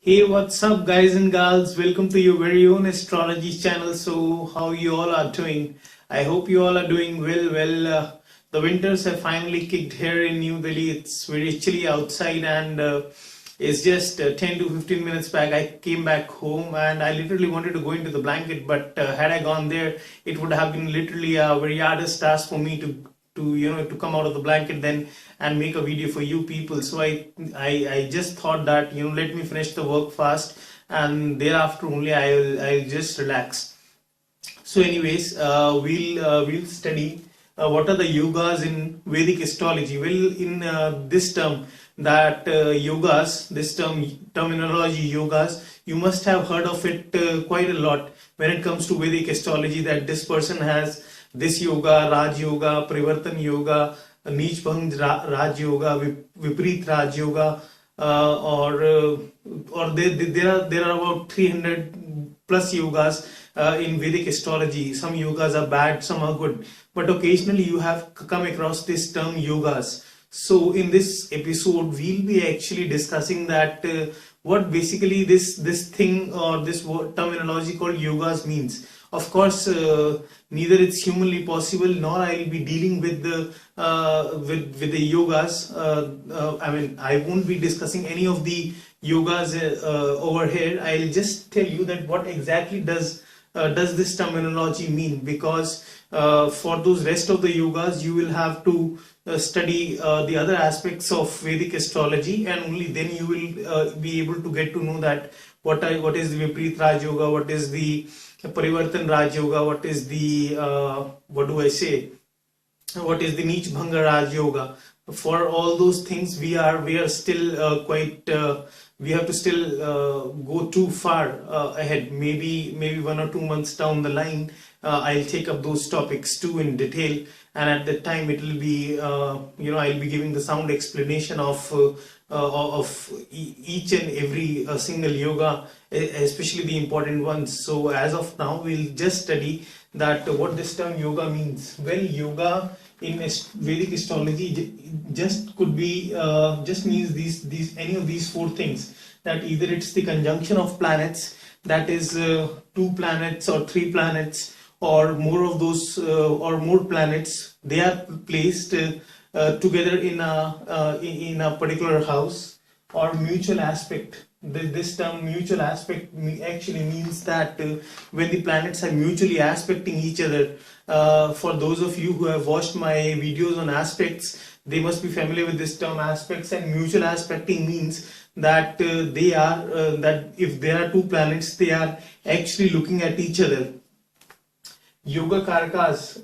Hey, what's up, guys and gals? Welcome to your very own astrology channel. So, how you all are doing? I hope you all are doing well. The winters have finally kicked here in New Delhi. It's very chilly outside, and it's just 10 to 15 minutes back. I came back home, and I literally wanted to go into the blanket, but had I gone there, it would have been literally a very hardest task for me to come out of the blanket then and make a video for you people. So I just thought that let me finish the work fast, and thereafter only I'll just relax. So anyways, we'll study what are the yogas in Vedic astrology. Well, in this term, that yogas, this terminology yogas, you must have heard of it quite a lot when it comes to Vedic astrology, that this person has this yoga, Raj Yoga, Privartan Yoga, Neech Bhang Raj Yoga, Viparit Raj Yoga, or there are about 300 plus yogas in Vedic astrology. Some yogas are bad, some are good, but occasionally you have come across this term yogas. So in this episode, we'll be actually discussing that what basically this thing or this terminology called yogas means. Of course, neither it's humanly possible, nor I'll be dealing with the yogas. I mean, I won't be discussing any of the yogas over here. I'll just tell you that what exactly does this terminology mean, because for those rest of the yogas you will have to study the other aspects of Vedic astrology, and only then you will be able to get to know that what is the Viparit Raj Yoga, what is the Parivartan Raj Yoga, what is the what is the Neech Bhanga Raj Yoga. For all those things, we are still we have to still go too far ahead. Maybe 1 or 2 months down the line, I'll take up those topics too in detail, and at that time it will be I'll be giving the sound explanation of each and every single yoga, especially the important ones. So as of now, we'll just study that what this term yoga means. Well, yoga in Vedic astrology just could be just means these any of these four things. That either it's the conjunction of planets, that is 2 planets or 3 planets or more of those or more planets. They are placed together in a particular house, or mutual aspect. This term mutual aspect actually means that when the planets are mutually aspecting each other. For those of you who have watched my videos on aspects, they must be familiar with this term aspects. And mutual aspecting means that that if there are 2 planets, they are actually looking at each other. Yoga Karakas,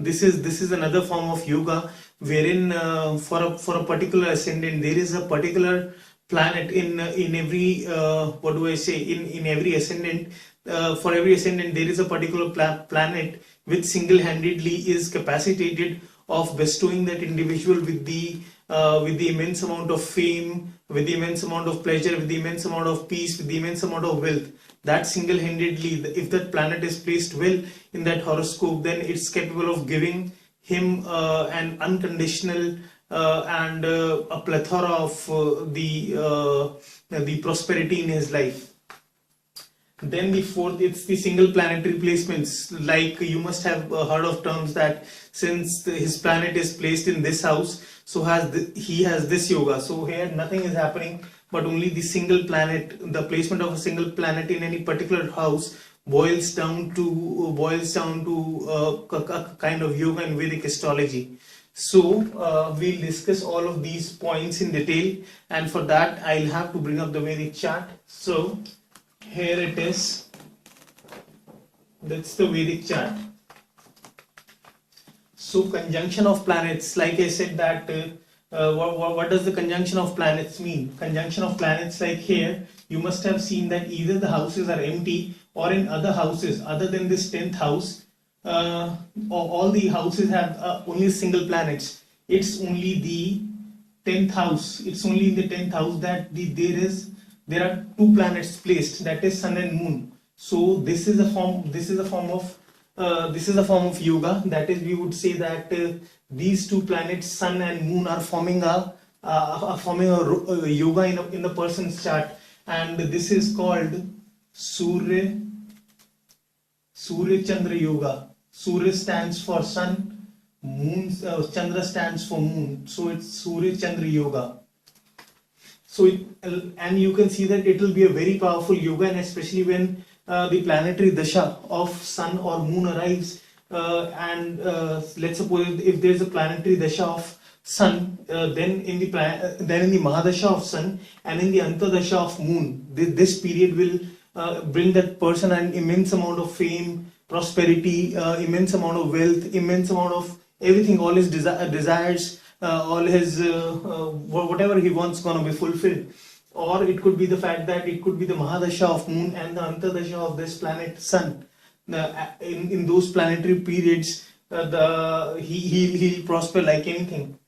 this is another form of yoga, wherein for a particular ascendant there is a particular planet in every in every ascendant. For every ascendant there is a particular planet which single-handedly is capacitated of bestowing that individual with the immense amount of fame, with the immense amount of pleasure, with the immense amount of peace, with the immense amount of wealth. That single-handedly, if that planet is placed well in that horoscope, then it's capable of giving him an unconditional and a plethora of the prosperity in his life. Then the fourth, it's the single planetary placements. Like you must have heard of terms that since his planet is placed in this house, so he has this yoga. So here nothing is happening, but only the single planet, the placement of a single planet in any particular house boils down to a kind of yoga in Vedic astrology. So we'll discuss all of these points in detail, and for that I'll have to bring up the Vedic chart. So here it is. That's the Vedic chart. So conjunction of planets, like I said that what does the conjunction of planets mean? Conjunction of planets, like here, you must have seen that either the houses are empty, or in other houses other than this 10th house, all the houses have only single planets. It's only the 10th house. It's only in the 10th house that there are 2 planets placed, that is sun and moon. So this is a form of yoga. That is, we would say that these 2 planets, sun and moon, are forming a yoga in the person's chart. and this is called Surya Chandra Yoga. Surya stands for sun, moon, Chandra stands for moon, so it's Surya Chandra Yoga. So and you can see that it will be a very powerful yoga, and especially when the planetary dasha of sun or moon arrives, and let's suppose if there is a planetary dasha of sun, then in the mahadasha of sun and in the antardasha of moon, this period will bring that person an immense amount of fame, prosperity, immense amount of wealth, immense amount of everything, all his desires, all his whatever he wants gonna be fulfilled. Or it could be the fact that it could be the mahadasha of moon and the antardasha of this planet sun. In those planetary periods, he'll prosper like anything.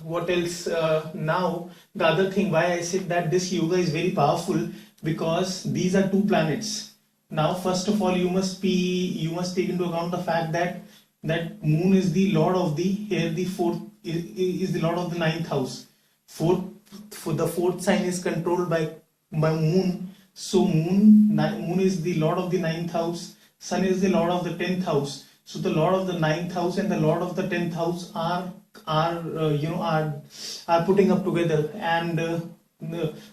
What else? Now the other thing why I said that this yoga is very powerful, because these are two planets. Now first of all, you must take into account the fact that moon is the lord of the fourth is the lord of the ninth house. The fourth sign is controlled by moon, so moon is the lord of the ninth house, sun is the lord of the 10th house. So the lord of the ninth house and the lord of the 10th house are putting up together, and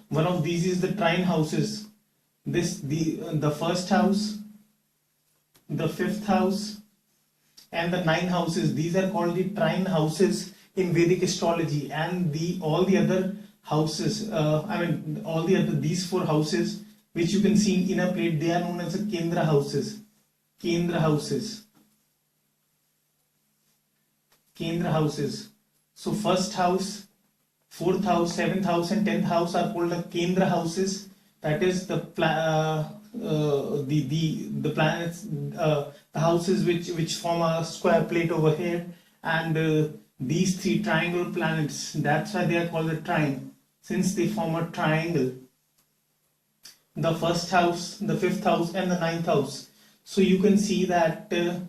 one of these is the trine houses. The first house, the fifth house, and the 9 houses. These are called the trine houses in Vedic astrology, and all the other houses, these 4 houses which you can see in inner plate, they are known as the Kendra houses. Kendra houses. So first house, 4th house, 7th house, and 10th house are called the Kendra houses. That is the planets, the houses which form a square plate over here, and these 3 triangle planets. That's why they are called the trine, since they form a triangle. The first house, the 5th house, and the 9th house. So you can see that the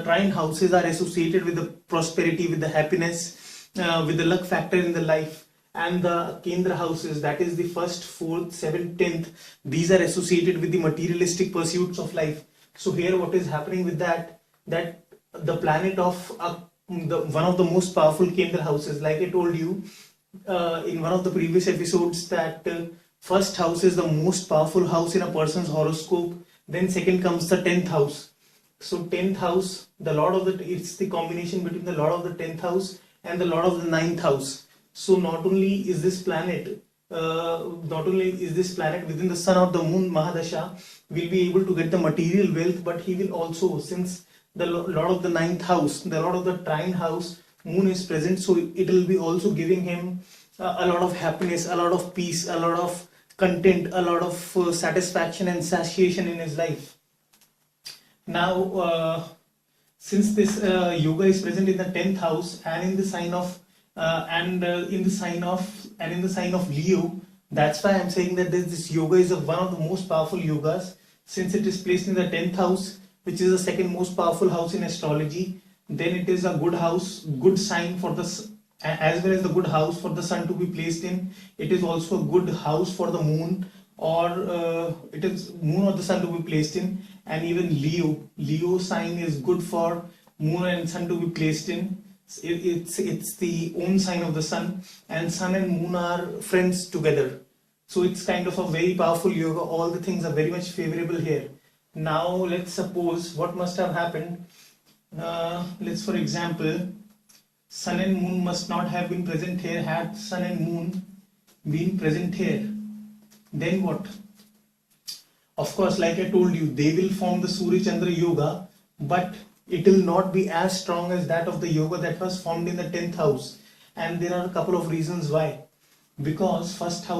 trine houses are associated with the prosperity, with the happiness, with the luck factor in the life. And the Kendra houses, that is the 1st, 4th, 7th, 10th, these are associated with the materialistic pursuits of life. So here what is happening with that the planet of one of the most powerful Kendra houses, like I told you in one of the previous episodes, that first house is the most powerful house in a person's horoscope, then second comes the 10th house. So 10th house, it's the combination between the lord of the 10th house and the lord of the 9th house. So not only is this planet within the sun or the moon mahadasha will be able to get the material wealth, but he will also, since the lord of the 9th house, the lord of the trine house, moon is present, so it will be also giving him a lot of happiness, a lot of peace, a lot of content, a lot of satisfaction and satiation in his life. Now since this yoga is present in the 10th house and in the sign of in the sign of Leo, that's why I'm saying that this yoga is one of the most powerful yogas, since it is placed in the 10th house, which is the second most powerful house in astrology. Then it is a good house, good sign for as well as the good house for the sun to be placed in. It is also a good house for the moon, or it is moon or the sun to be placed in. And even Leo sign is good for moon and sun to be placed in. It's the own sign of the sun, and sun and moon are friends together. So it's kind of a very powerful yoga. All the things are very much favorable here. Now let's suppose what must have happened. Let's, for example, sun and moon must not have been present here. Had sun and moon been present here, then what? Of course, like I told you, they will form the Surya Chandra Yoga, but it will not be as strong as that of the yoga that was formed in the 10th house. And there are a couple of reasons why. Because firstly,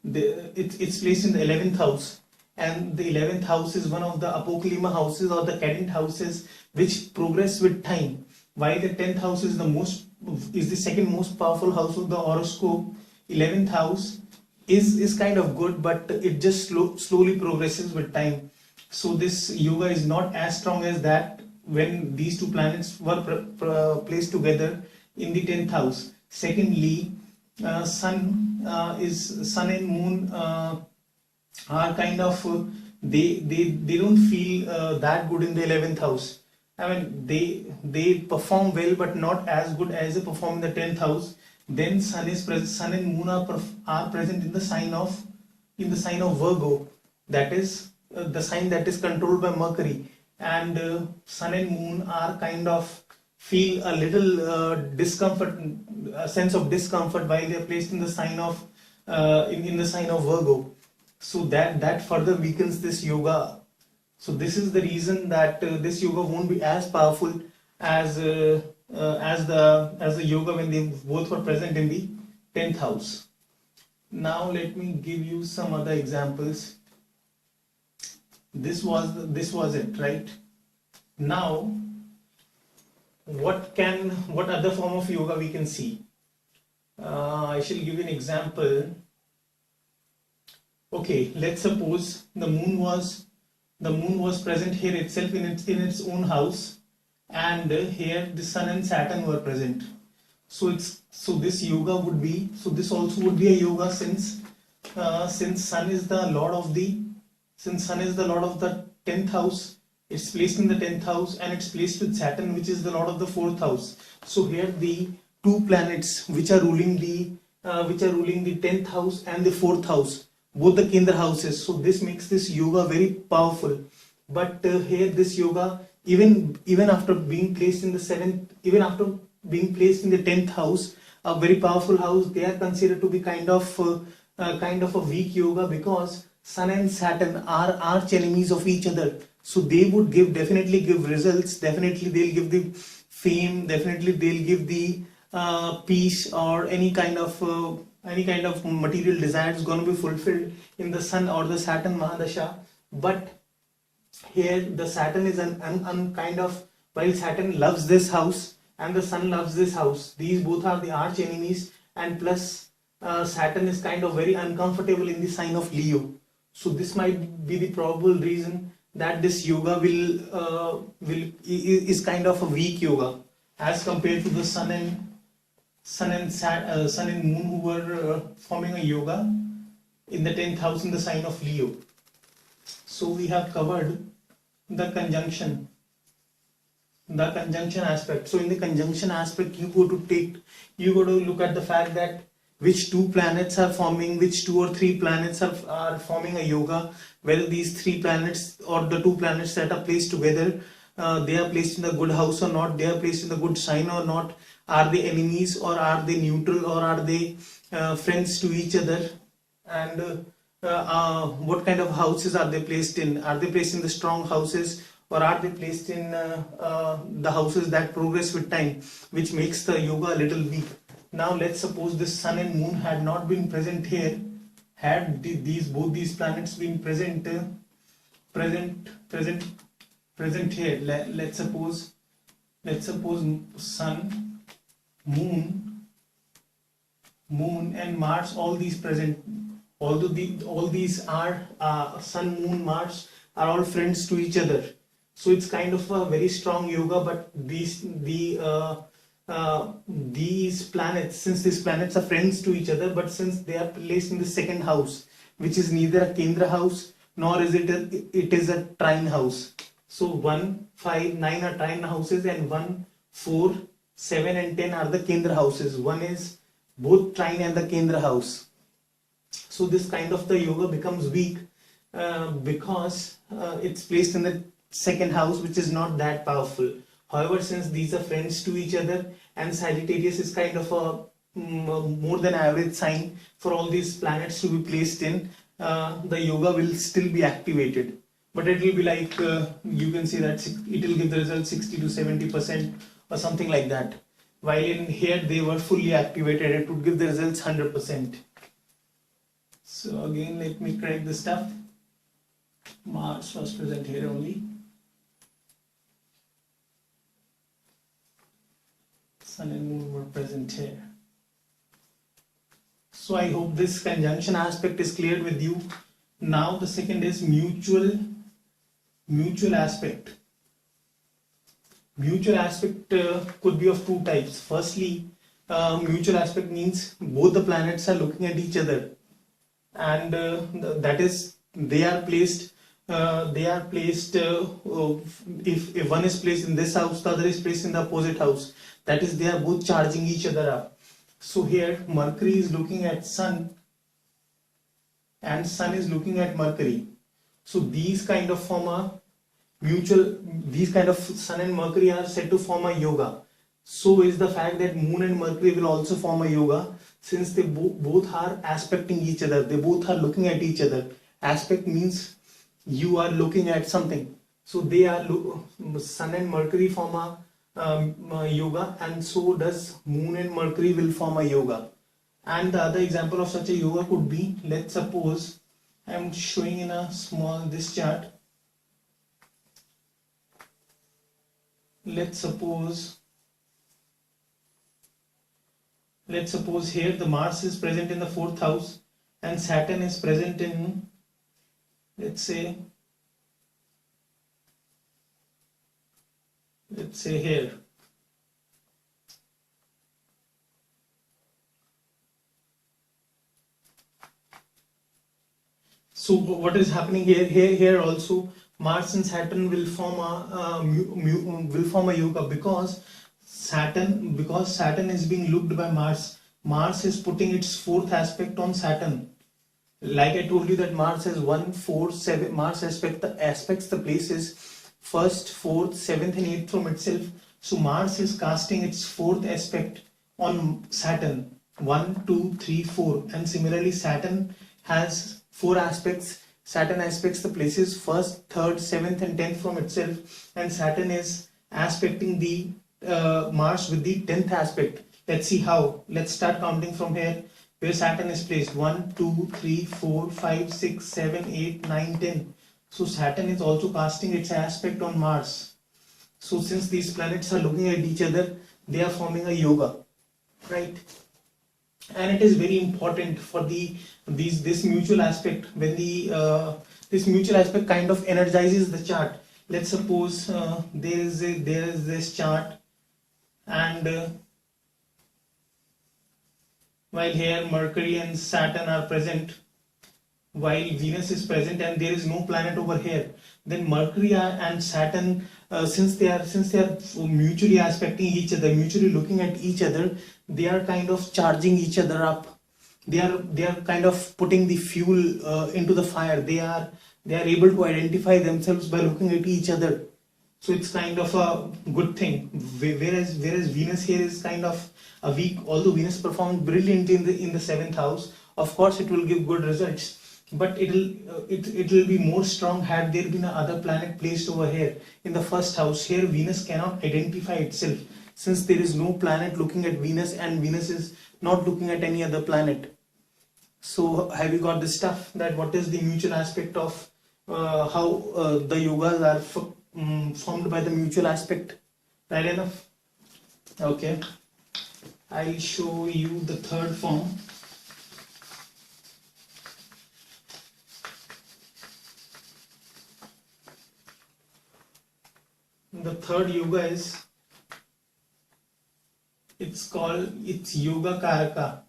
it's placed in the 11th house, and the 11th house is one of the apokalima houses or the cadent houses which progress with time. While the 10th house is the second most powerful house of the horoscope, 11th house is kind of good, but it just slowly progresses with time. So this yoga is not as strong as that when these two planets were placed together in the 10th house. Secondly, sun and moon are kind of they don't feel that good in the 11th house. I mean, they perform well, but not as good as they perform in the 10th house. Then sun and moon are present in the sign of Virgo. That is the sign that is controlled by Mercury. And sun and moon are kind of feel a little discomfort, a sense of discomfort while they are placed in the sign of in the sign of Virgo. So that further weakens this yoga. So this is the reason that this yoga won't be as powerful as the yoga when they both were present in the 10th house. Now let me give you some other examples. This was it, right? Now what other form of yoga we can see? I shall give you an example. Okay, let's suppose the moon was present here itself in its own house, and here the sun and Saturn were present. So this yoga would be, so this also would be a yoga since sun is the lord of the 10th house. It's placed in the 10th house and it's placed with Saturn, which is the lord of the 4th house. So here the two planets which are ruling the 10th house and the 4th house, both the Kendra houses. So this makes this yoga very powerful. But here this yoga, even after being placed in the 7th, even after being placed in the 10th house, a very powerful house, they are considered to be kind of a weak yoga, because Sun and Saturn are arch enemies of each other. So they would definitely give results. Definitely they'll give the fame. Definitely they'll give the peace, or any kind of material desire is going to be fulfilled in the Sun or the Saturn Mahadasha. But here the Saturn is kind of, while Saturn loves this house and the Sun loves this house, these both are the arch enemies, and plus Saturn is kind of very uncomfortable in the sign of Leo. So this might be the probable reason that this yoga is kind of a weak yoga as compared to the sun and moon, who were forming a yoga in the 10th house in the sign of Leo. So we have covered the conjunction aspect. So in the conjunction aspect, you go to look at the fact that which two planets are forming, which 2 or 3 planets are forming a yoga, whether these 3 planets or the 2 planets that are placed together, they are placed in the good house or not, they are placed in the good sign or not, are they enemies or are they neutral, or are they friends to each other, and what kind of houses are they placed in? Are they placed in the strong houses, or are they placed in the houses that progress with time, which makes the yoga a little weak? Now let's suppose the sun and moon had not been present here, had both these planets been present here. Let's suppose sun, moon and Mars, all these present. Although all these are sun, moon, Mars are all friends to each other. So it's kind of a very strong yoga, but these planets, since these planets are friends to each other, but since they are placed in the 2nd house, which is neither a Kendra house nor is it a trine house. So 1, 5, 9 are trine houses, and 1, 4, 7 and 10 are the Kendra houses. One is both trine and the Kendra house. So this kind of the yoga becomes weak because it's placed in the 2nd house, which is not that powerful. However, since these are friends to each other, and Sagittarius is kind of a more than average sign for all these planets to be placed in, the yoga will still be activated. But it will be like, you can say that it will give the result 60 to 70% or something like that. While in here they were fully activated, it would give the results 100%. So again, let me correct the stuff. Mars was present here only. Sun and moon were present here. So I hope this conjunction aspect is clear with you. Now the second is mutual aspect. Mutual aspect could be of 2 types. Firstly, mutual aspect means both the planets are looking at each other, and that is if one is placed in this house, the other is placed in the opposite house. That is, they are both charging each other up. So here Mercury is looking at Sun and Sun is looking at Mercury. So these kind of form a mutual, these kind of Sun and Mercury are said to form a yoga. So is the fact that Moon and Mercury will also form a yoga, since they both are aspecting each other. They both are looking at each other. Aspect means you are looking at something. So they are Sun and Mercury form a yoga, and so does Moon and Mercury will form a yoga. And the other example of such a yoga could be, let's suppose I am showing in a small this chart. Let's suppose here the Mars is present in the 4th house and Saturn is present in, let's say here. So what is happening here also, Mars and Saturn will form a yoga, because Saturn is being looked by Mars. Mars is putting its 4th aspect on Saturn. Like I told you that Mars has 1, 4, 7. Mars aspects the places 1st, 4th, 7th and 8th from itself. So Mars is casting its 4th aspect on Saturn. 1, 2, 3, 4. And similarly Saturn has 4 aspects. Saturn aspects the places 1st, 3rd, 7th and 10th from itself. And Saturn is aspecting the Mars with the 10th aspect. Let's see how. Let's start counting from here where Saturn is placed. 1, 2, 3, 4, 5, 6, 7, 8, 9, 10. So Saturn is also casting its aspect on Mars. So since these planets are looking at each other, they are forming a yoga, right? And it is very important for this mutual aspect. When this mutual aspect kind of energizes the chart. Let's suppose there is this chart, and while here Mercury and Saturn are present, while Venus is present, and there is no planet over here, then Mercury and Saturn, since they are mutually aspecting each other, mutually looking at each other, they are kind of charging each other up. They are kind of putting the fuel into the fire. They are able to identify themselves by looking at each other. So it's kind of a good thing. Whereas Venus here is kind of a weak. Although Venus performed brilliantly in the 7th house, of course it will give good results. But it will be more strong had there been another planet placed over here in the 1st house. Here Venus cannot identify itself, since there is no planet looking at Venus and Venus is not looking at any other planet. So have you got this stuff, that what is the mutual aspect of how the yogas are formed by the mutual aspect? Right enough? Okay. I'll show you the 3rd form. The 3rd yoga is, it's Yoga Karaka.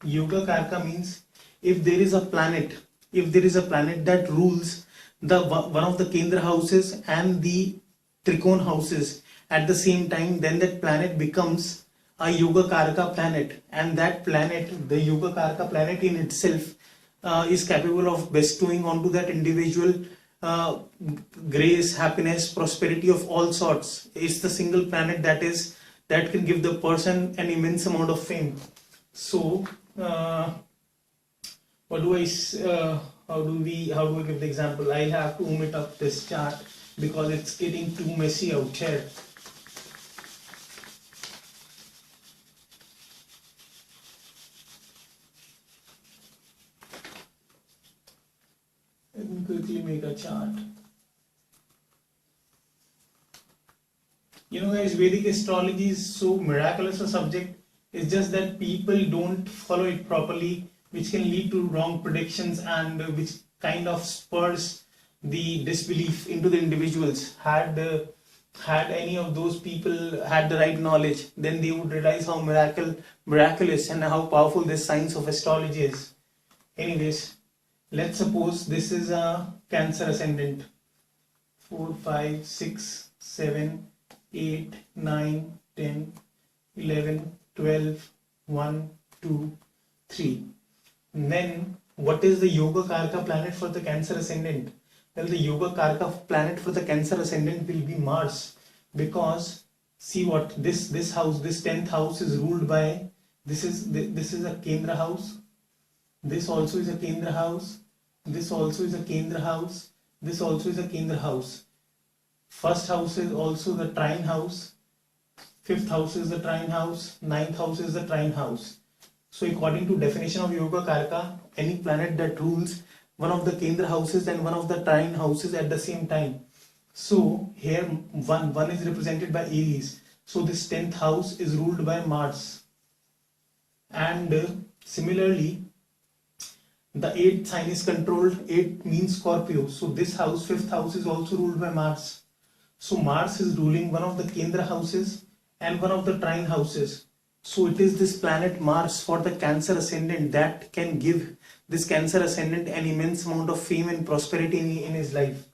Yoga Karaka means if there is a planet that rules one of the Kendra houses and the Trikon houses at the same time, then that planet becomes a Yoga Karaka planet, and that planet, the Yoga Karaka planet in itself, is capable of bestowing onto that individual grace, happiness, prosperity of all sorts. It's the single planet that can give the person an immense amount of fame. So how do I give the example? I have to omit up this chart because it's getting too messy out here. Let me quickly make a chart. You know guys, Vedic astrology is so miraculous a subject. It's just that people don't follow it properly, which can lead to wrong predictions and which kind of spurs the disbelief into the individuals. Had had any of those people had the right knowledge, then they would realize how miraculous and how powerful this science of astrology is. Anyways, let's suppose this is a Cancer ascendant. 4, 5, 6, 7, 8, 9, 10, 11, 12, 1, 2, 3. And then what is the Yoga Karka planet for the Cancer ascendant? Well, the Yoga Karka planet for the Cancer ascendant will be Mars, because see what this house, this 10th house is ruled by, this is a Kendra house, this also is a Kendra house, this also is a Kendra house, this also is a Kendra house. First house is also the trine house, fifth house is the trine house, ninth house is the trine house. So according to definition of Yoga Karka, any planet that rules one of the Kendra houses and one of the trine houses at the same time. So here one is represented by Aries. So this 10th house is ruled by Mars. And similarly, the 8th sign is controlled, 8 means Scorpio. So this house, 5th house, is also ruled by Mars. So Mars is ruling one of the Kendra houses and one of the trine houses. So it is this planet Mars for the Cancer ascendant that can give this Cancer ascendant an immense amount of fame and prosperity in his life.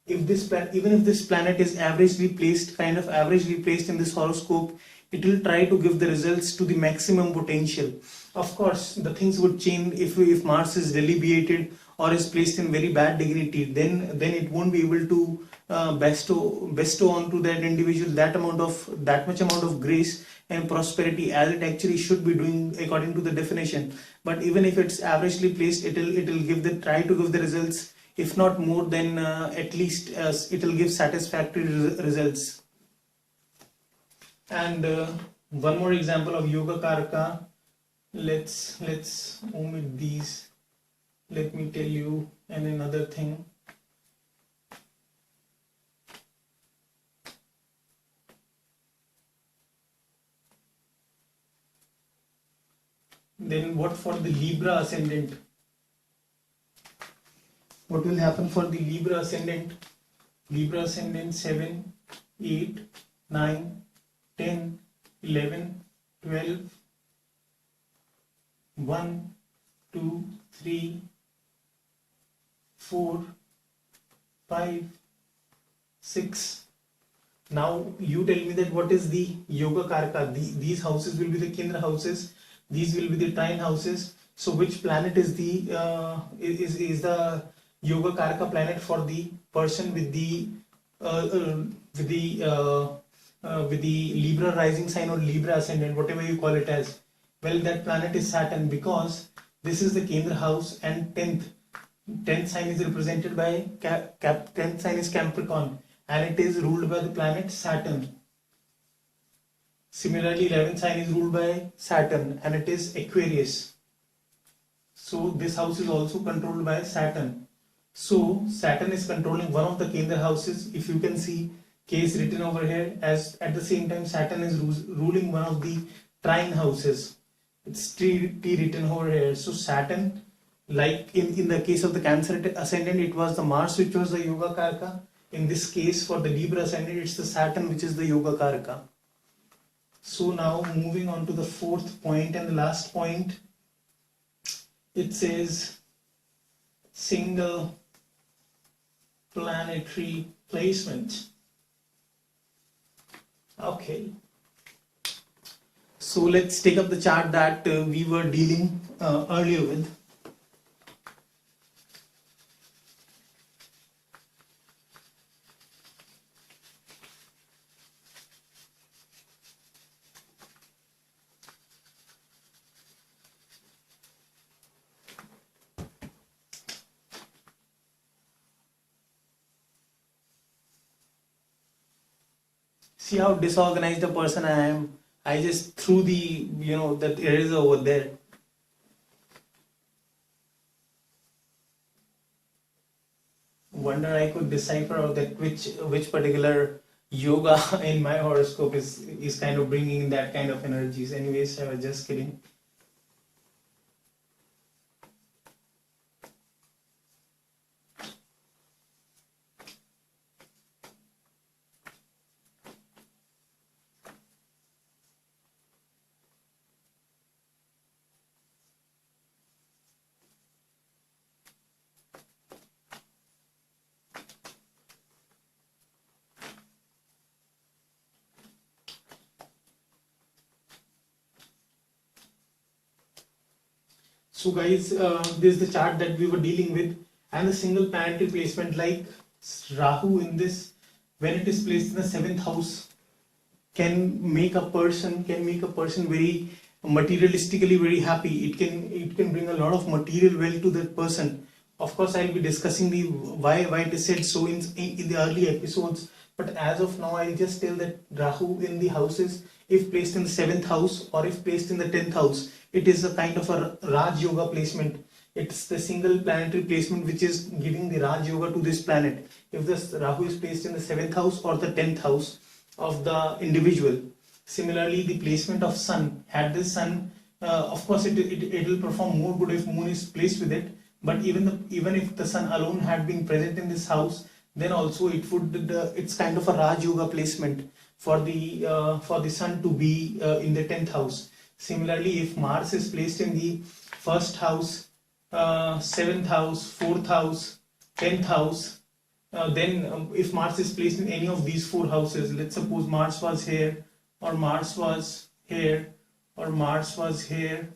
If this even if this planet is averagely placed, kind of averagely placed in this horoscope, it will try to give the results to the maximum potential. Of course, the things would change if Mars is delineated or is placed in very bad dignity. Then it won't be able to bestow onto that individual that much amount of grace and prosperity as it actually should be doing according to the definition. But even if it's averagely placed, it'll try to give the results, if not more, then at least it will give satisfactory results. And one more example of Yoga Karka. Let's omit these. Let me tell you another thing. Then what for the Libra ascendant? What will happen for the Libra ascendant? Libra ascendant 7, 8, 9, 10, 11, 12, 1, 2, 3, 4, 5, 6. Now you tell me that what is the Yoga Karka? These houses will be the Kendra houses. These will be the trine houses. So which planet is the Yoga Karka planet for the person with the Libra rising sign or Libra ascendant, whatever you call it as? Well, that planet is Saturn, because this is the Kendra house, and 10th sign is represented by 10th sign is Capricorn, and it is ruled by the planet Saturn. Similarly, 11th sign is ruled by Saturn, and it is Aquarius. So this house is also controlled by Saturn. So Saturn is controlling one of the Kendra houses. If you can see, K is written over here, as at the same time Saturn is ruling one of the trine houses. It's T written over here. So Saturn, like in the case of the Cancer ascendant, it was the Mars which was the Yoga Karka. In this case, for the Libra ascendant, it's the Saturn which is the Yoga Karka. So now moving on to the fourth point and the last point, it says single planetary placement. Okay. So let's take up the chart that we were dealing earlier with. See how disorganized a person I am. I just threw that eraser over there. Wonder I could decipher that which particular yoga in my horoscope is kind of bringing in that kind of energies. Anyways, I was just kidding. So guys, this is the chart that we were dealing with, and the single planetary placement like Rahu in this, when it is placed in the seventh house, can make a person very materialistically very happy. It can bring a lot of material wealth to that person. Of course, I'll be discussing the why it is said so in the early episodes. But as of now, I'll just tell that Rahu in the houses, if placed in the seventh house or if placed in the 10th house, it is a kind of a Raj Yoga placement. It's the single planetary placement which is giving the Raj Yoga to this planet. If this Rahu is placed in the seventh house or the 10th house of the individual. Similarly, the placement of Sun, had this Sun, of course, it will perform more good if Moon is placed with it. But even if the Sun alone had been present in this house, then also it's kind of a Raj Yoga placement for the Sun to be in the 10th house. Similarly, if Mars is placed in the first house, 7th house, 4th house, 10th house, then if Mars is placed in any of these four houses, let's suppose Mars was here, or Mars was here, or Mars was here,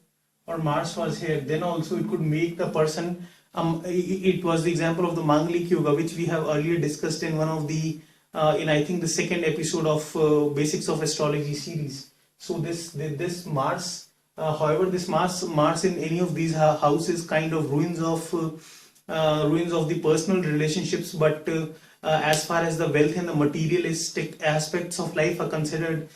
or Mars was here, then also it could make the person, it was the example of the Manglik Yoga, which we have earlier discussed in one of the, in I think the second episode of Basics of Astrology series. So this Mars, however, this Mars in any of these houses kind of ruins of the personal relationships, but as far as the wealth and the materialistic aspects of life are considered,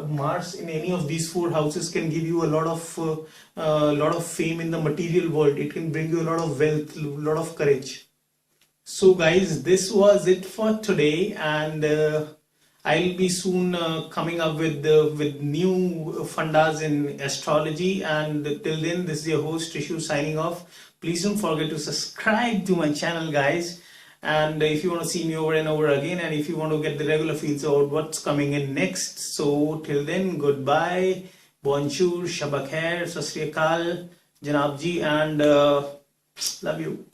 Mars in any of these four houses can give you a lot of fame in the material world. It can bring you a lot of wealth, a lot of courage. So guys, this was it for today, and I'll be soon coming up with new fundas in astrology. And till then, this is your host Trishu signing off. Please don't forget to subscribe to my channel, guys. And if you want to see me over and over again, and if you want to get the regular feeds about what's coming in next, so till then, goodbye, bonjour, shabak khair, sat sri akal, janab ji, and love you.